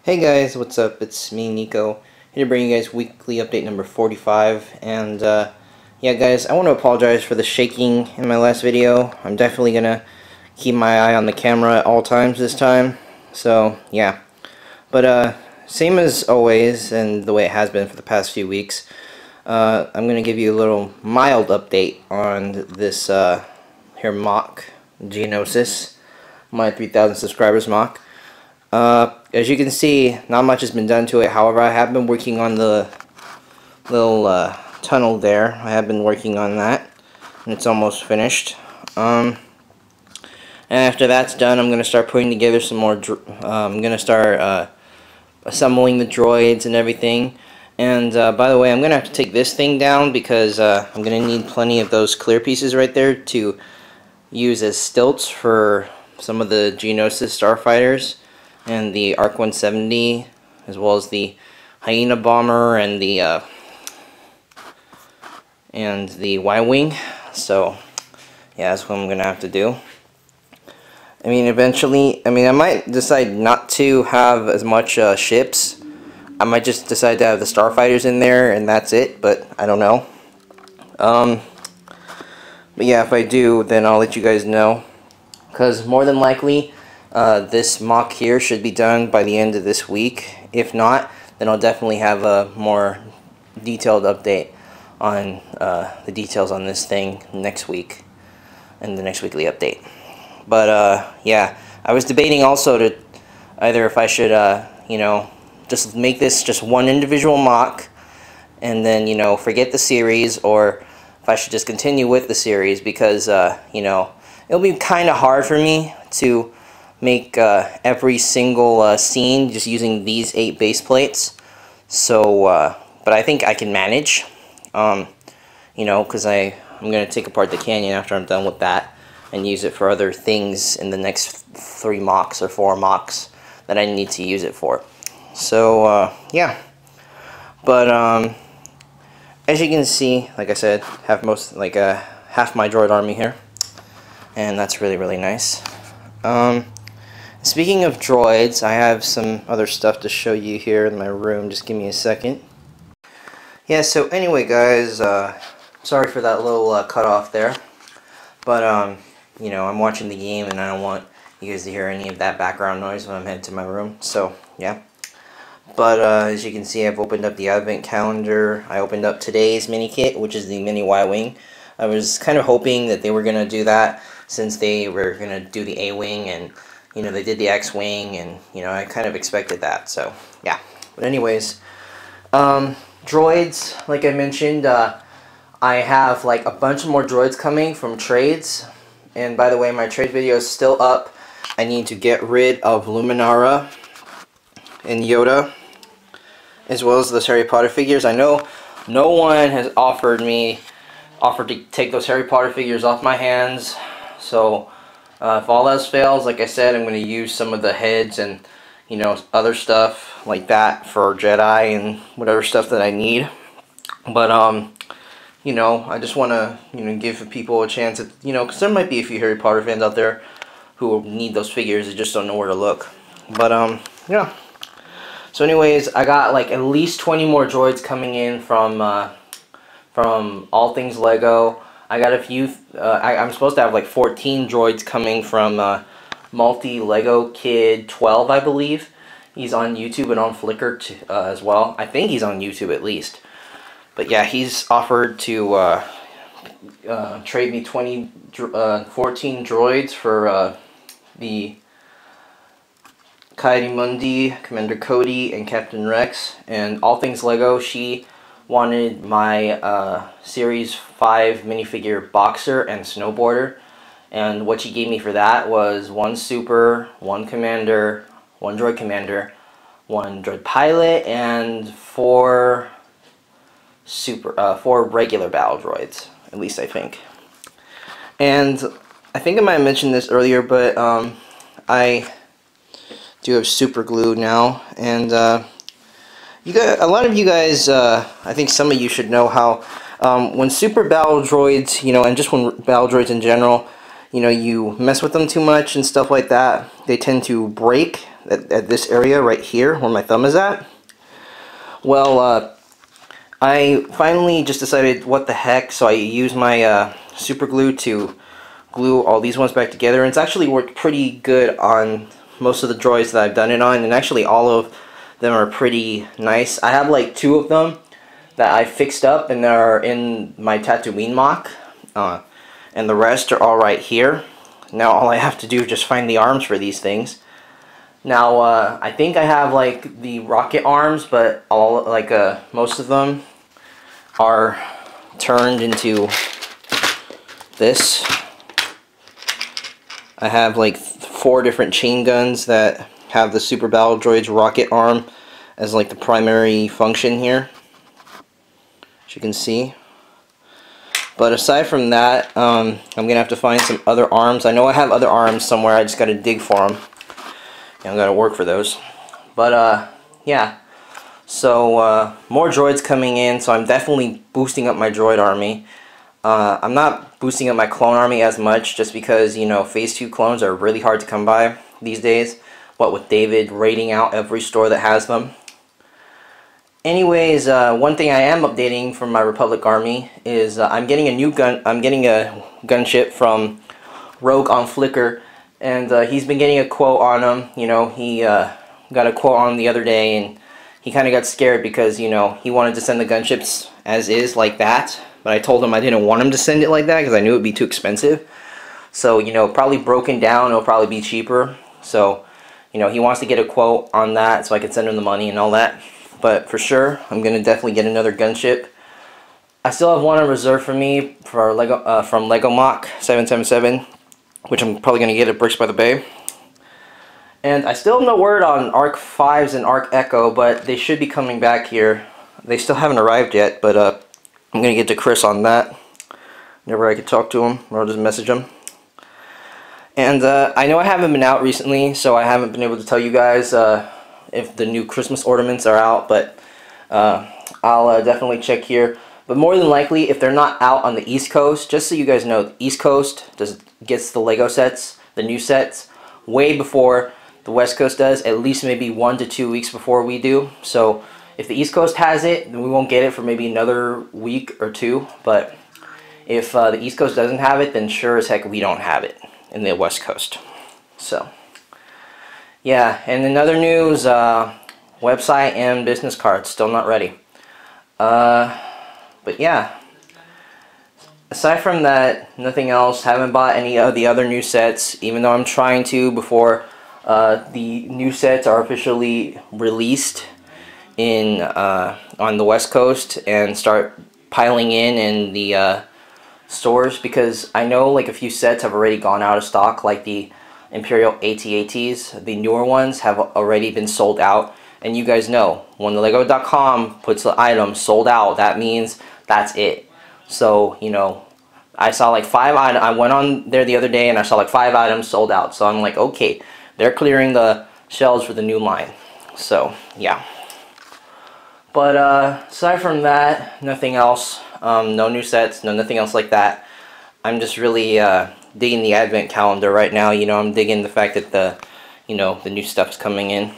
Hey guys, what's up? It's me, Nico, here to bring you guys weekly update number 45, and yeah guys, I want to apologize for the shaking in my last video. I'm definitely gonna keep my eye on the camera at all times this time, so yeah. But same as always, and the way it has been for the past few weeks, I'm gonna give you a little mild update on this here mock, Geonosis, my 3,000 subscribers mock. As you can see, not much has been done to it. However, I have been working on the little tunnel there. I have been working on that, and it's almost finished. And after that's done, I'm going to start putting together some more. I'm going to start assembling the droids and everything. And by the way, I'm going to have to take this thing down because I'm going to need plenty of those clear pieces right there to use as stilts for some of the Geonosis starfighters and the ARC 170, as well as the Hyena bomber and the Y-wing. So yeah, that's what I'm gonna have to do. I mean, eventually, I might decide not to have as much ships. I might just decide to have the starfighters in there and that's it, but I don't know. But yeah, if I do, then I'll let you guys know, because more than likely this mock here should be done by the end of this week. If not, then I'll definitely have a more detailed update on the details on this thing next week in the next weekly update. But yeah, I was debating also to either if I should you know, just make this just one individual mock and then, you know, forget the series, or if I should just continue with the series, because you know, it'll be kind of hard for me to make every single scene just using these 8 base plates. So but I think I can manage, you know, because I'm going to take apart the canyon after I'm done with that and use it for other things in the next 3 mocks or 4 mocks that I need to use it for. So yeah, but as you can see, like I said, half my droid army here, and that's really nice. Speaking of droids, I have some other stuff to show you here in my room. Just give me a second. Yeah, so anyway guys, sorry for that little cut off there, but you know, I'm watching the game and I don't want you guys to hear any of that background noise when I'm heading to my room, so yeah. But as you can see, I've opened up the advent calendar. I opened up today's mini kit, which is the mini Y-wing. I was kind of hoping that they were going to do that, since they were going to do the A-wing, and you know, they did the X-wing, and you know, I kind of expected that, so yeah. But anyways, droids, like I mentioned, I have like a bunch more droids coming from trades. And by the way, my trade video is still up. I need to get rid of Luminara and Yoda, as well as those Harry Potter figures. I know no one has offered to take those Harry Potter figures off my hands, so if all else fails, like I said, I'm going to use some of the heads and, you know, other stuff like that for Jedi and whatever stuff that I need. But you know, I just want to, you know, give people a chance at, you know, because there might be a few Harry Potter fans out there who need those figures and just don't know where to look. But yeah. So anyways, I got like at least 20 more droids coming in from All Things Lego. I got a few, I'm supposed to have like 14 droids coming from Multi Lego Kid 12, I believe. He's on YouTube and on Flickr as well. I think he's on YouTube at least. But yeah, he's offered to trade me 14 droids for the Coyote Mundi, Commander Cody, and Captain Rex. And All Things Lego, she wanted my Series 5 minifigure boxer and snowboarder, and what she gave me for that was 1 super, 1 commander, 1 droid commander, 1 droid pilot, and 4 regular battle droids, at least I think. And I think I might have mentioned this earlier, but I do have super glue now, and a lot of you guys, I think some of you should know how when super battle droids, you know, and just when battle droids in general, you know, you mess with them too much and stuff like that, they tend to break at this area right here where my thumb is at. Well, I finally just decided what the heck, so I used my super glue to glue all these ones back together, and it's actually worked pretty good on most of the droids that I've done it on, and actually all of them are pretty nice. I have like 2 of them that I fixed up and they're in my Tatooine mock, and the rest are all right here. Now all I have to do is just find the arms for these things. Now I think I have like the rocket arms, but all like most of them are turned into this. I have like 4 different chain guns that have the Super Battle Droids rocket arm as like the primary function here, as you can see. But aside from that, I'm gonna have to find some other arms. I know I have other arms somewhere, I just gotta dig for them. And I gotta work for those. But yeah, so more droids coming in, so I'm definitely boosting up my droid army. I'm not boosting up my clone army as much, just because, you know, Phase 2 clones are really hard to come by these days, what with David raiding out every store that has them. Anyways, one thing I am updating from my Republic army is I'm getting a new gun. I'm getting a gunship from Rogue on Flickr, and he's been getting a quote on him. You know, he got a quote on him the other day, and he kind of got scared because, you know, he wanted to send the gunships as is like that, but I told him I didn't want him to send it like that because I knew it would be too expensive. So, you know, probably broken down, it'll probably be cheaper. So, you know, he wants to get a quote on that so I can send him the money and all that. But for sure, I'm gonna definitely get another gunship. I still have one on reserve for me for Lego from Lego Mock 777, which I'm probably gonna get at Bricks by the Bay. And I still have no word on Arc 5s and Arc Echo, but they should be coming back here. They still haven't arrived yet, but I'm gonna get to Chris on that whenever I can talk to him, or I'll just message him. And I know I haven't been out recently, so I haven't been able to tell you guys if the new Christmas ornaments are out, but I'll definitely check here. But more than likely, if they're not out on the East Coast, just so you guys know, the East Coast gets the Lego sets, the new sets, way before the West Coast does, at least maybe 1 to 2 weeks before we do. So if the East Coast has it, then we won't get it for maybe another week or 2. But if the East Coast doesn't have it, then sure as heck we don't have it in the West Coast. So yeah, and in other news, website and business cards still not ready. But yeah, aside from that, nothing else. Haven't bought any of the other new sets, even though I'm trying to before the new sets are officially released in on the West Coast and start piling in the stores, because I know like a few sets have already gone out of stock, like the Imperial AT-ATs. The newer ones have already been sold out, and you guys know when Lego.com puts the item sold out, that means that's it. So, you know, I saw like 5 items. I went on there the other day and I saw like 5 items sold out, so I'm like, okay, they're clearing the shelves for the new line. So yeah, but aside from that, nothing else. No new sets, nothing else like that. I'm just really digging the advent calendar right now. You know, I'm digging the fact that the new stuff's coming in.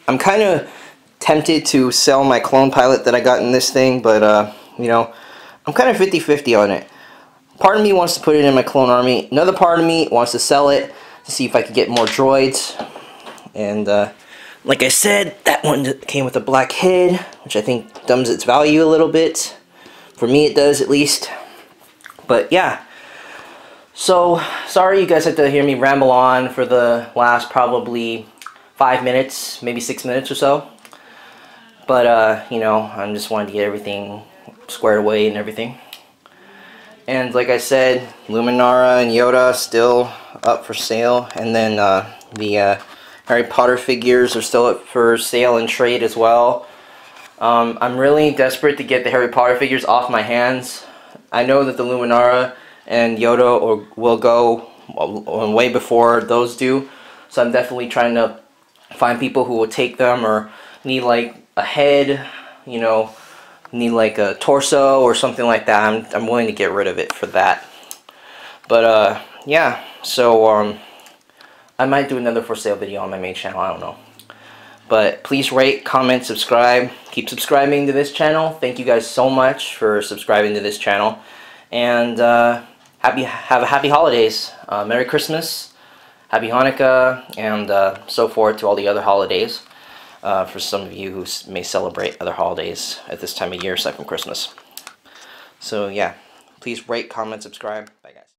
I'm kind of tempted to sell my clone pilot that I got in this thing, but you know, I'm kind of 50-50 on it. Part of me wants to put it in my clone army. Another part of me wants to sell it to see if I could get more droids. And like I said, that one came with a black head, which I think dumbs its value a little bit. For me, it does, at least. But yeah. So, sorry you guys had to hear me ramble on for the last probably 5 minutes, maybe 6 minutes or so. But, you know, I just wanted to get everything squared away and everything. And like I said, Luminara and Yoda still up for sale. And then the Harry Potter figures are still up for sale and trade as well. I'm really desperate to get the Harry Potter figures off my hands. I know that the Luminara and Yoda will go way before those do, so I'm definitely trying to find people who will take them, or need like a head, you know, need like a torso or something like that. I'm willing to get rid of it for that. But yeah, so I might do another for sale video on my main channel, I don't know. But please rate, comment, subscribe. Keep subscribing to this channel. Thank you guys so much for subscribing to this channel. And have a happy holidays. Merry Christmas, Happy Hanukkah, and so forth to all the other holidays. For some of you who may celebrate other holidays at this time of year aside from Christmas. So yeah, please rate, comment, subscribe. Bye guys.